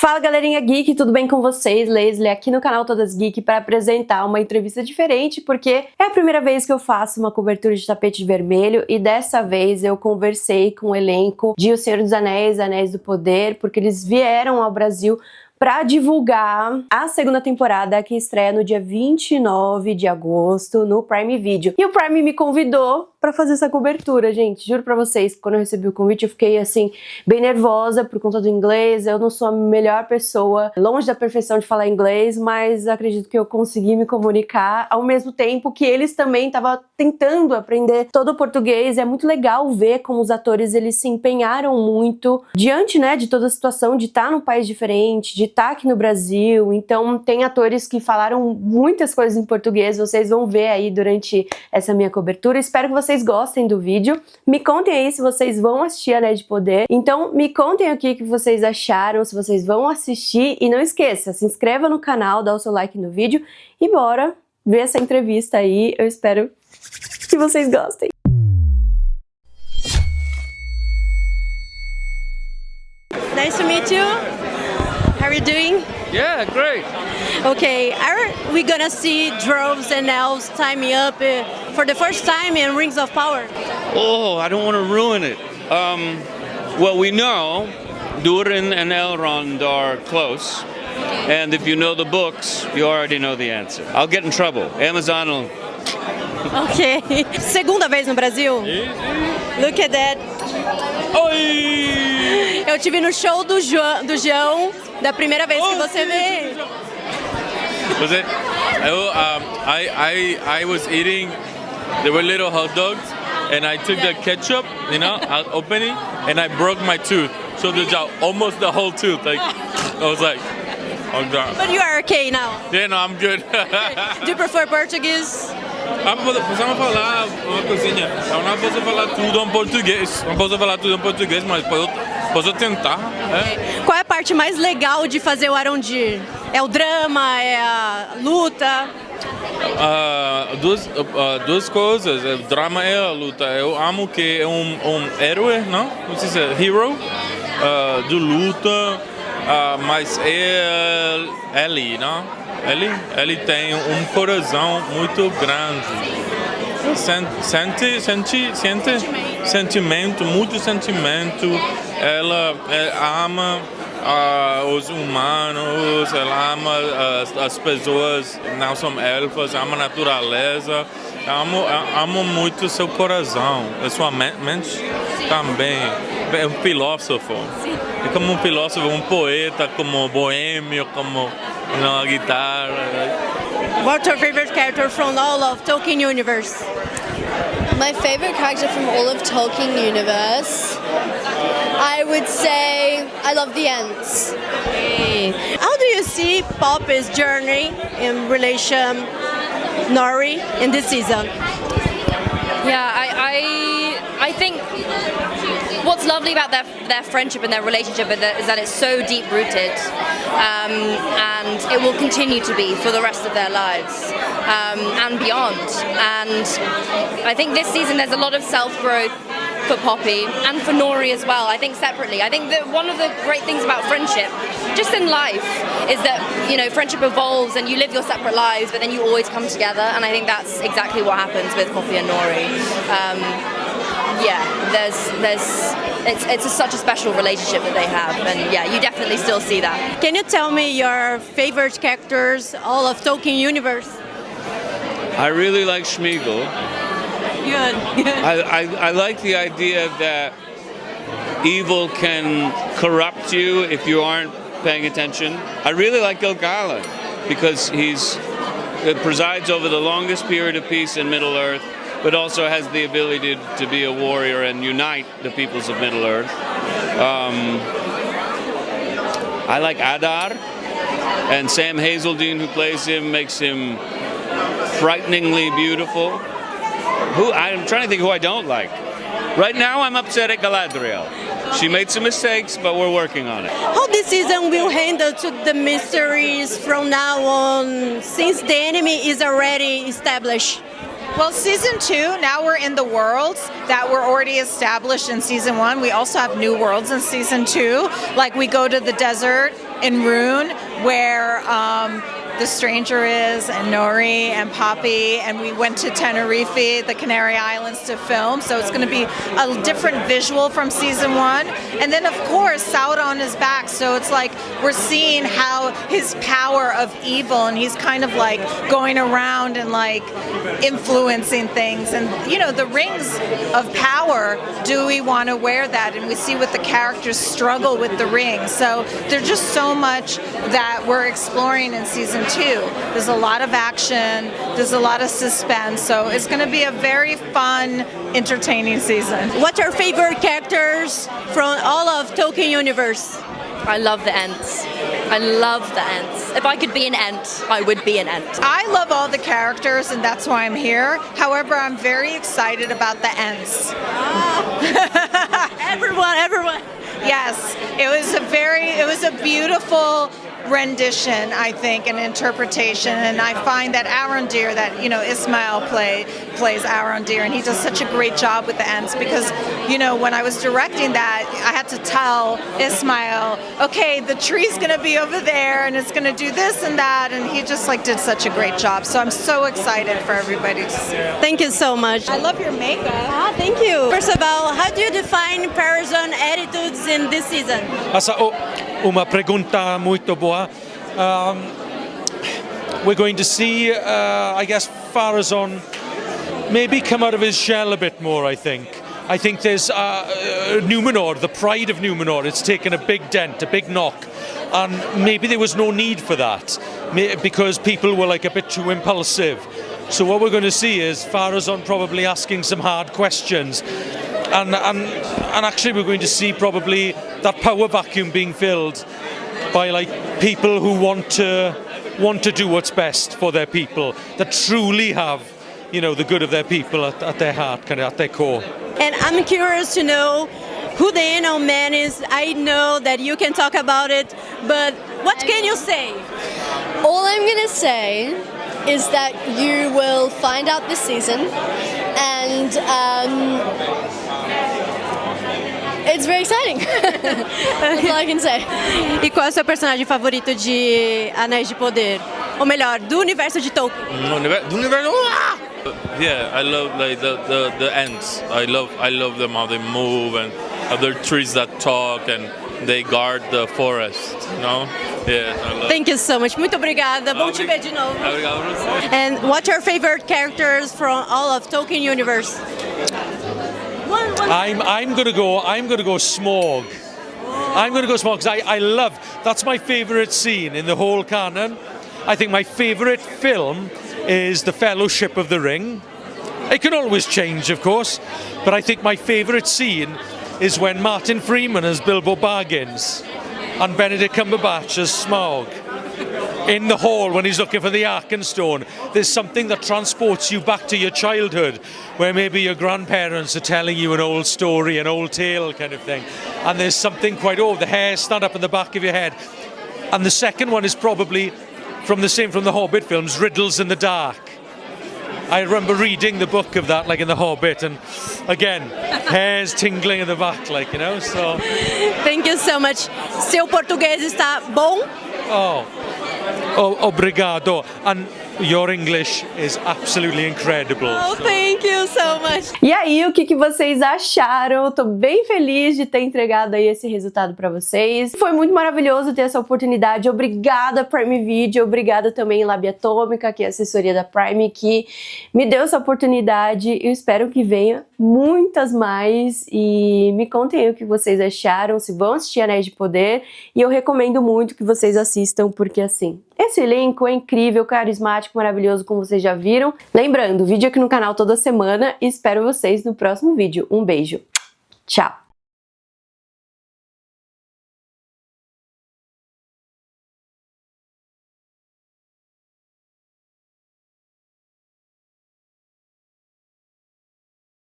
Fala galerinha geek, tudo bem com vocês? Leyslie aqui no canal Todas Geek para apresentar uma entrevista diferente, porque é a primeira vez que eu faço uma cobertura de tapete vermelho e dessa vez eu conversei com o elenco de O Senhor dos Anéis, Anéis do Poder, porque eles vieram ao Brasil para divulgar a segunda temporada que estreia no dia 29 de agosto no Prime Video. E o Prime me convidou para fazer essa cobertura, gente. Juro pra vocês, quando eu recebi o convite eu fiquei assim, bem nervosa por conta do inglês. Eu não sou a melhor pessoa, longe da perfeição de falar inglês, mas acredito que eu consegui me comunicar ao mesmo tempo que eles também estavam tentando aprender todo o português. É muito legal ver como os atores eles se empenharam muito diante, né, de toda a situação de estar num país diferente, de estar aqui no Brasil. Então tem atores que falaram muitas coisas em português, vocês vão ver aí durante essa minha cobertura. Espero que vocês gostem do vídeo. Me contem aí se vocês vão assistir Anéis de Poder. Então me contem aqui o que vocês acharam, se vocês vão assistir. E não esqueça, se inscreva no canal, dá o seu like no vídeo e bora ver essa entrevista aí. Eu espero que vocês gostem. Nice to meet you. How are you doing? Yeah, great. Okay, are we gonna see dwarves and elves timing up for the first time in Rings of Power? Oh, I don't want to ruin it. Well, we know Durin and Elrond are close. And if you know the books, you already know the answer. I'll get in trouble. Amazon will... Ok. Segunda vez no Brasil? Look at that. Oi! Eu tive no show do João, da primeira vez que você veio. Was it? I was eating, there were little hot dogs, and I took the ketchup, you know, out opening, and I broke my tooth. So there's almost the whole tooth. Like, I was like, oh God. But you are okay now. Yeah, no, I'm good. Do you prefer Portuguese? Possiamo falar uma coisinha. Eu não posso falar tudo em português. Não posso falar tudo em português, mas posso tentar. É. Qual é a parte mais legal de fazer o Arondir? É o drama? É a luta? Duas coisas. O drama e a luta. Eu amo que é um herói, não? Como se diz? Hero. De luta. Mas é ele, não? Ele tem um coração muito grande. Sente sentimento, muito sentimento. Ela ama os humanos, ela ama as pessoas, não são elfas, ama a natureza. Amo muito seu coração, a sua mente também. É um filósofo. É como um filósofo, um poeta, como boêmio, como a guitarra. What's your favorite character from all of Tolkien universe? My favorite character from all of Tolkien universe, I would say I love the Ents. Okay. How do you see Poppy's journey in relation Nori in this season? Yeah, I think what's lovely about their friendship and their relationship is that it's so deep-rooted, and it will continue to be for the rest of their lives and beyond. And I think this season there's a lot of self-growth for Poppy and for Nori as well. I think separately. I think that one of the great things about friendship, just in life, is that, you know, friendship evolves and you live your separate lives, but then you always come together. And I think that's exactly what happens with Poppy and Nori. Yeah, it's such a special relationship that they have, and yeah, you definitely still see that. Can you tell me your favorite characters, all of Tolkien universe? I really like Sméagol. Good. I like the idea that evil can corrupt you if you aren't paying attention. I really like Gil-galad because he presides over the longest period of peace in Middle-earth, but also has the ability to be a warrior and unite the peoples of Middle-earth. I like Adar, and Sam Hazeldine, who plays him, makes him frighteningly beautiful. I'm trying to think who I don't like. Right now I'm upset at Galadriel. She made some mistakes, but we're working on it. How this season will handle to the mysteries from now on, since the enemy is already established? Well, season 2, now we're in the worlds that were already established in season 1. We also have new worlds in season 2. Like we go to the desert in Rune, where the stranger is, and Nori and Poppy, and we went to Tenerife, the Canary Islands, to film. So it's going to be a different visual from season 1. And then of course Sauron is back, so it's like we're seeing how his power of evil, and he's kind of like going around and like influencing things. And you know, the rings of power, do we want to wear that? And we see what the characters struggle with the rings. So there's just so much that we're exploring in season 2. There's a lot of action, there's a lot of suspense, so it's going to be a very fun, entertaining season. What are your favorite characters from all of Tolkien universe? I love the Ents. I love the Ents. If I could be an Ent, I would be an Ent. I love all the characters, and that's why I'm here. However, I'm very excited about the Ents. Everyone. Yes, it was a beautiful rendition, I think, and interpretation, and I find that Arondir, that, you know, Ismael plays Arondir, and he does such a great job with the Ents, because, you know, when I was directing that, I had to tell Ismael, okay, the tree's gonna be over there, and it's gonna do this and that, and he just like did such a great job. So I'm so excited for everybody to see. Thank you so much. I love your makeup. Thank you. First of all, how do you define person attitudes in this season? Uma pergunta muito boa. We're going to see, I guess, Pharazôn maybe come out of his shell a bit more, I think. I think there's Numenor, the pride of Numenor, it's taken a big dent, a big knock. And maybe there was no need for that, because people were like a bit too impulsive. So what we're going to see is Pharazôn probably asking some hard questions. And actually we're going to see probably that power vacuum being filled by like people who want to do what's best for their people, that truly have, you know, the good of their people at their heart, kind of at their core. And I'm curious to know who the Anel Man is. I know that you can talk about it, but what can you say? All I'm going to say is that you will find out this season, and it's very exciting. That's all I can say. E qual é o seu personagem favorito de Anéis de Poder? Ou melhor, do universo de Tolkien? Yeah, I love like the Ents. I love them, how they move, and other trees that talk, and they guard the forest, you know? Yeah, I love. Thank you so much. Muito obrigada. Bom te ver de novo. Obrigado por você. And what are your favorite characters from all of Tolkien universe? I'm gonna go Smaug. I'm gonna go Smaug because I love, that's my favorite scene in the whole canon. I think my favorite film is The Fellowship of the Ring. It can always change, of course, but I think my favorite scene is when Martin Freeman as Bilbo Baggins and Benedict Cumberbatch as Smaug in the hall when he's looking for the Arkenstone. There's something that transports you back to your childhood, where maybe your grandparents are telling you an old story, an old tale kind of thing, and there's something quite, the hairs stand up in the back of your head. And the second one is probably from the Hobbit films, Riddles in the Dark. I remember reading the book of that, like in the Hobbit, and again, hairs tingling in the back, like, you know, so. Thank you so much. Seu português está bom? Obrigado. And your English is absolutely incredible. Oh, thank you so much. E aí, o que vocês acharam? Eu tô bem feliz de ter entregado aí esse resultado pra vocês. Foi muito maravilhoso ter essa oportunidade. Obrigada, Prime Video. Obrigada também, Lábia Atômica, que é a assessoria da Prime, que me deu essa oportunidade. Eu espero que venha muitas mais. E me contem aí o que vocês acharam, se vão assistir Anéis de Poder. E eu recomendo muito que vocês assistam, porque assim, esse elenco é incrível, carismático, maravilhoso, como vocês já viram. Lembrando, vídeo aqui no canal toda semana e espero vocês no próximo vídeo. Um beijo. Tchau!